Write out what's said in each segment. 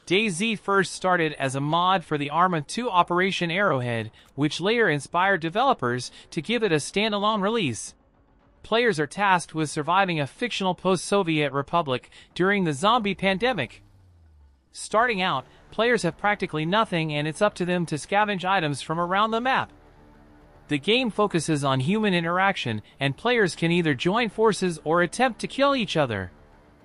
Dayz first started as a mod for the Arma 2 Operation Arrowhead, which later inspired developers to give it a standalone release. Players are tasked with surviving a fictional post-Soviet republic during the zombie pandemic. Starting out, players have practically nothing and it's up to them to scavenge items from around the map. The game focuses on human interaction, and players can either join forces or attempt to kill each other.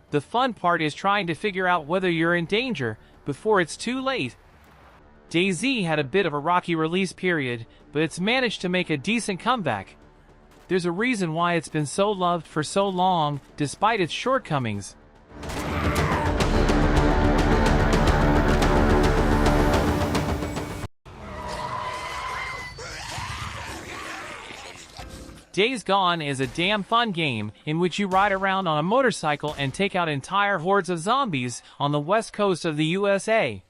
The fun part is trying to figure out whether you're in danger before it's too late. Dayz had a bit of a rocky release period, but it's managed to make a decent comeback. There's a reason why it's been so loved for so long, despite its shortcomings. Days Gone is a damn fun game in which you ride around on a motorcycle and take out entire hordes of zombies on the west coast of the USA.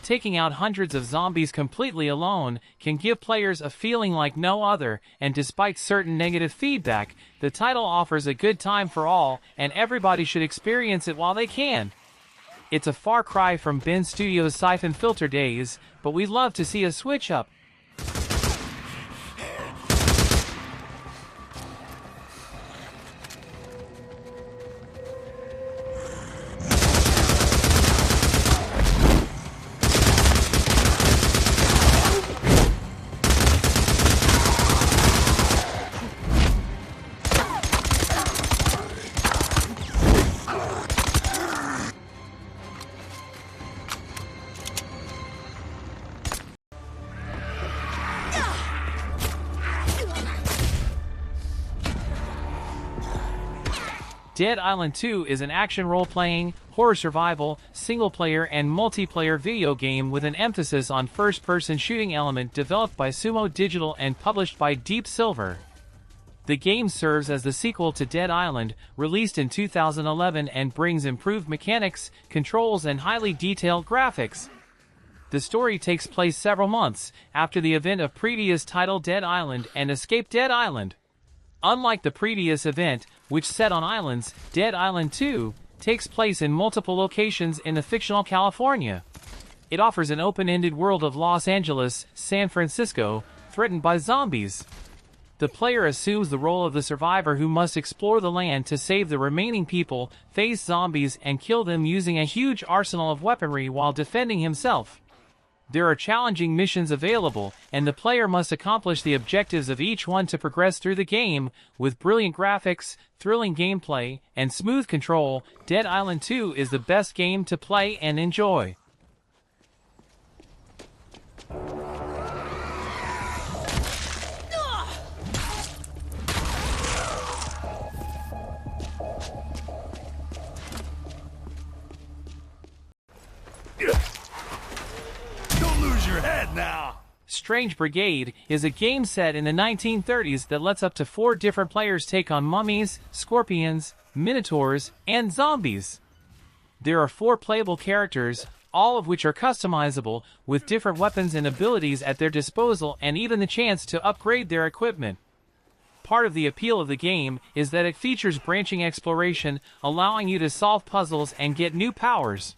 Taking out hundreds of zombies completely alone can give players a feeling like no other, and despite certain negative feedback, the title offers a good time for all, and everybody should experience it while they can. It's a far cry from Ben Studios' Siphon Filter days, but we'd love to see a switch up. Dead Island 2 is an action role-playing, horror survival, single-player and multiplayer video game with an emphasis on first-person shooting element developed by Sumo Digital and published by Deep Silver. The game serves as the sequel to Dead Island, released in 2011, and brings improved mechanics, controls and highly detailed graphics. The story takes place several months after the event of previous title Dead Island and Escape Dead Island. Unlike the previous event, which set on islands, Dead Island 2 takes place in multiple locations in the fictional California. It offers an open-ended world of Los Angeles, San Francisco, threatened by zombies. The player assumes the role of the survivor who must explore the land to save the remaining people, face zombies, and kill them using a huge arsenal of weaponry while defending himself. There are challenging missions available, and the player must accomplish the objectives of each one to progress through the game. With brilliant graphics, thrilling gameplay, and smooth control, Dead Island 2 is the best game to play and enjoy. Now. Strange Brigade is a game set in the 1930s that lets up to 4 different players take on mummies, scorpions, minotaurs, and zombies. There are 4 playable characters, all of which are customizable, with different weapons and abilities at their disposal and even the chance to upgrade their equipment. Part of the appeal of the game is that it features branching exploration, allowing you to solve puzzles and get new powers.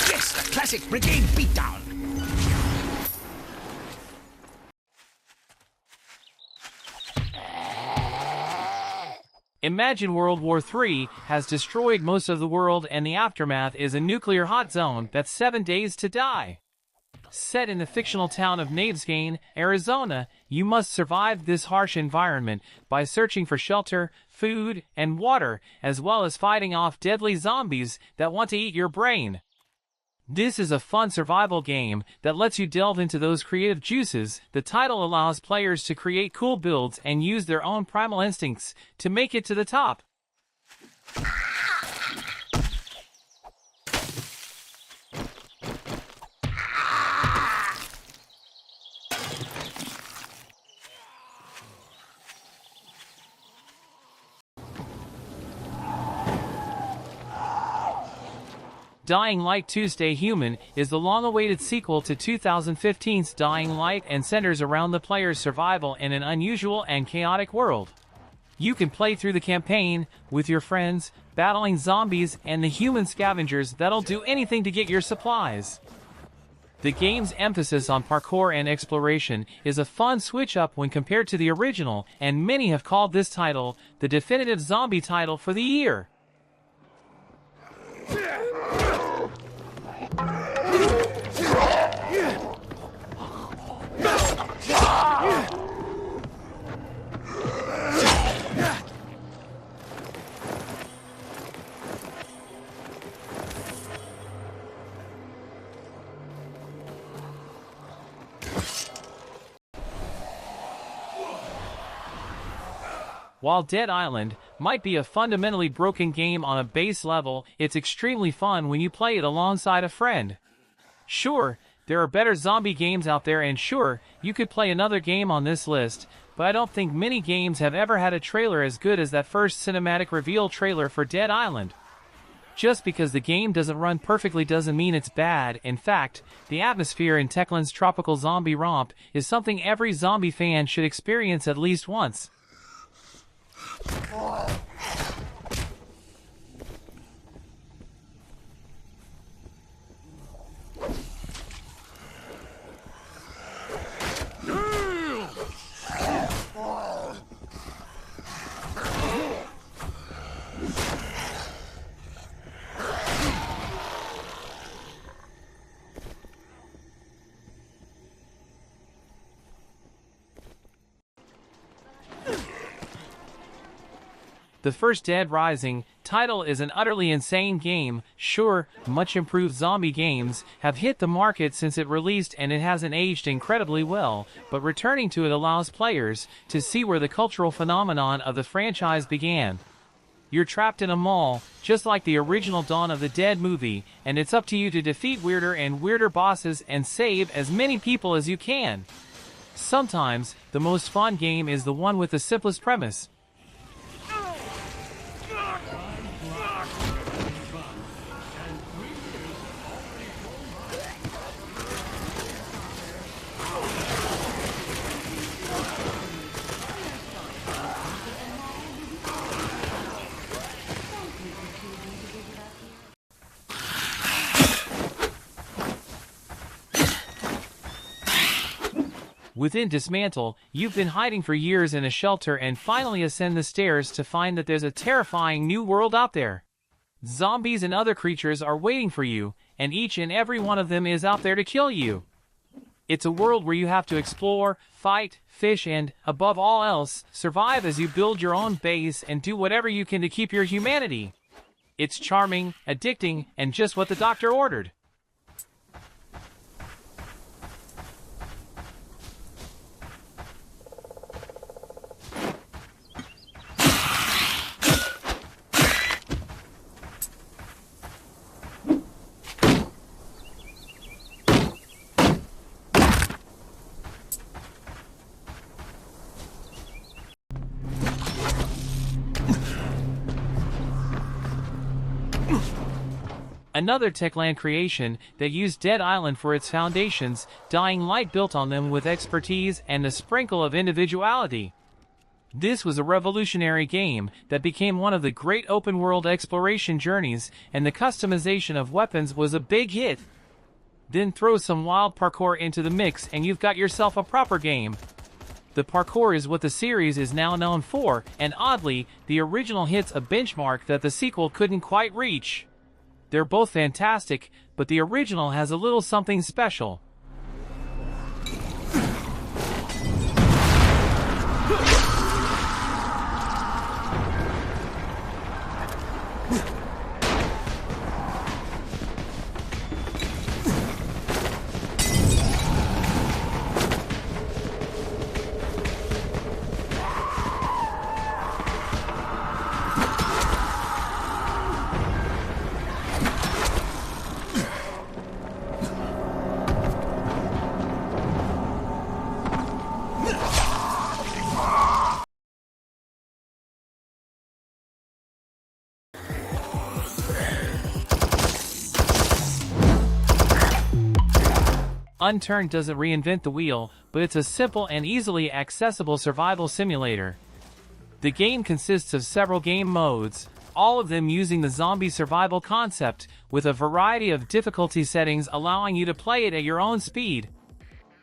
Yes, a classic Brigade beatdown. Imagine World War III has destroyed most of the world and the aftermath is a nuclear hot zone that's 7 days to die. Set in the fictional town of Dysmantle, Arizona, you must survive this harsh environment by searching for shelter, food, and water, as well as fighting off deadly zombies that want to eat your brain. This is a fun survival game that lets you delve into those creative juices. The title allows players to create cool builds and use their own primal instincts to make it to the top. Dying Light 2: Stay Human is the long-awaited sequel to 2015's Dying Light and centers around the player's survival in an unusual and chaotic world. You can play through the campaign with your friends, battling zombies and the human scavengers that'll do anything to get your supplies. The game's emphasis on parkour and exploration is a fun switch-up when compared to the original, and many have called this title the definitive zombie title for the year. While Dead Island might be a fundamentally broken game on a base level, it's extremely fun when you play it alongside a friend. Sure, there are better zombie games out there, and sure, you could play another game on this list, but I don't think many games have ever had a trailer as good as that first cinematic reveal trailer for Dead Island. Just because the game doesn't run perfectly doesn't mean it's bad. In fact, the atmosphere in Techland's tropical zombie romp is something every zombie fan should experience at least once. The first Dead Rising title is an utterly insane game. Sure, much improved zombie games have hit the market since it released and it hasn't aged incredibly well, but returning to it allows players to see where the cultural phenomenon of the franchise began. You're trapped in a mall, just like the original Dawn of the Dead movie, and it's up to you to defeat weirder and weirder bosses and save as many people as you can. Sometimes, the most fun game is the one with the simplest premise. Within Dysmantle, you've been hiding for years in a shelter and finally ascend the stairs to find that there's a terrifying new world out there. Zombies and other creatures are waiting for you, and each and every one of them is out there to kill you. It's a world where you have to explore, fight, fish, and, above all else, survive as you build your own base and do whatever you can to keep your humanity. It's charming, addicting, and just what the doctor ordered. Another Techland creation that used Dead Island for its foundations, Dying Light built on them with expertise and a sprinkle of individuality. This was a revolutionary game that became one of the great open-world exploration journeys, and the customization of weapons was a big hit. Then throw some wild parkour into the mix and you've got yourself a proper game. The parkour is what the series is now known for, and oddly, the original hits a benchmark that the sequel couldn't quite reach. They're both fantastic, but the original has a little something special. Unturned doesn't reinvent the wheel, but it's a simple and easily accessible survival simulator. The game consists of several game modes, all of them using the zombie survival concept, with a variety of difficulty settings allowing you to play it at your own speed.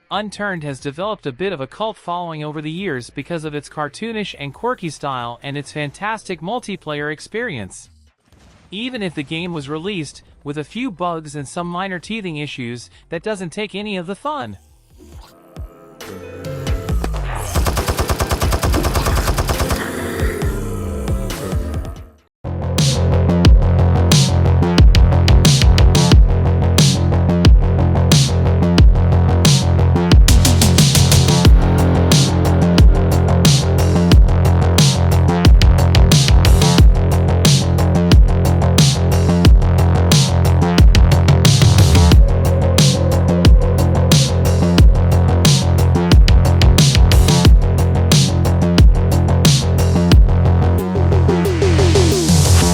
Unturned has developed a bit of a cult following over the years because of its cartoonish and quirky style and its fantastic multiplayer experience. Even if the game was released with a few bugs and some minor teething issues, that doesn't take any of the fun.